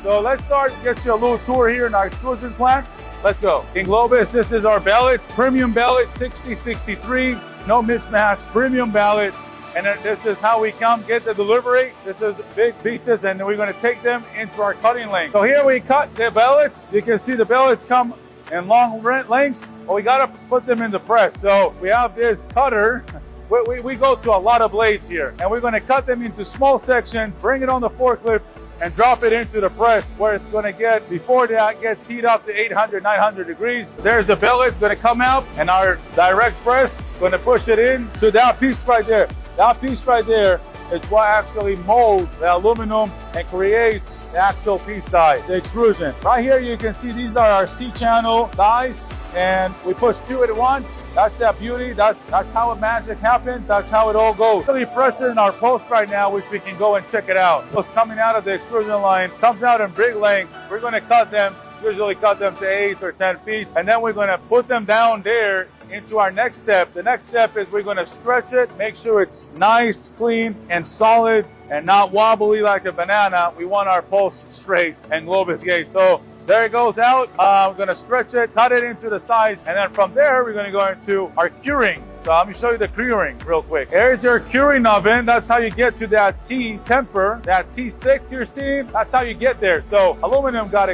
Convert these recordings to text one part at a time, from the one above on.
So let's start, get you a little tour here in our extrusion plant. Let's go. In Globus, this is our bellets, premium bellet 6063, no mismatch, premium bellet. And then this is how we come get the delivery. This is big pieces, and then we're going to take them into our cutting lane. So here we cut the bellets. You can see the bellets come in long lengths, but we got to put them in the press. So we have this cutter. We go to a lot of blades here, and we're going to cut them into small sections, bring it on the forklift, and drop it into the press where it's going to get, before that gets heat up to 800, 900 degrees. There's the bellet. It's going to come out, and our direct press going to push it in to that piece right there. That piece right there is what actually molds the aluminum and creates the actual piece die, the extrusion. Right here you can see these are our C-channel dies, and we push two at once. That's that beauty. That's how the magic happens. That's how it all goes. Really pressing in our post right now, which we can go and check it out. What's coming out of the extrusion line comes out in big lengths. We're going to cut them. Usually cut them to 8 or 10 feet, and then we're going to put them down there into our next step. The next step is we're going to stretch it, make sure it's nice, clean, and solid, and not wobbly like a banana. We want our post straight and Globus Gates. So there it goes out. We're going to stretch it, cut it into the size, and then from there we're going to go into our curing. So let me show you the curing real quick. Here's your curing oven. That's how you get to that T temper, that T6 you're seeing. That's how you get there. So aluminum got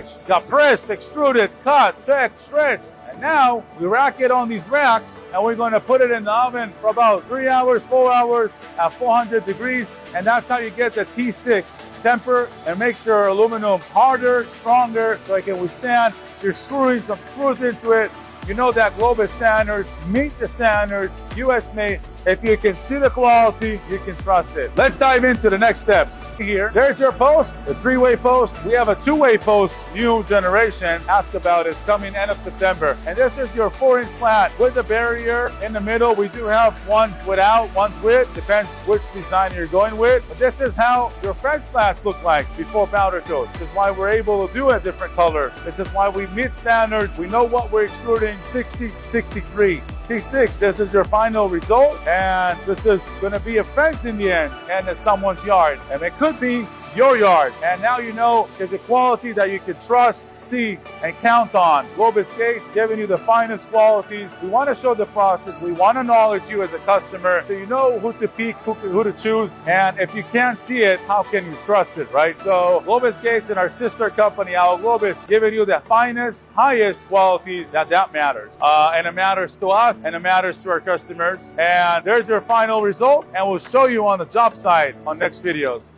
pressed, extruded, cut, checked, stretched. And now we rack it on these racks, and we're going to put it in the oven for about 3 hours, 4 hours at 400 degrees. And that's how you get the T6 temper, and make sure aluminum harder, stronger, so it can withstand. You're screwing some screws into it. You know that Globus standards meet the standards, US made. If you can see the quality, you can trust it. Let's dive into the next steps. Here, there's your post, the 3-way post. We have a 2-way post, new generation. Ask about it. It's coming end of September. And this is your 4-inch slat with the barrier in the middle. We do have ones without, ones with. Depends which design you're going with. But this is how your French slats look like before powder coat. This is why we're able to do a different color. This is why we meet standards. We know what we're extruding. 60, 63. T6, this is your final result, and this is going to be a fence in the end, and it's someone's yard, and it could be your yard. And now you know it's a quality that you can trust, see, and count on. Globus Gates giving you the finest qualities. We want to show the process. We want to acknowledge you as a customer, so you know who to pick, who to choose. And if you can't see it, how can you trust it, right? So Globus Gates and our sister company, our Globus, giving you the finest, highest qualities. That matters. And it matters to us, and it matters to our customers. And there's your final result, and we'll show you on the job site on next videos.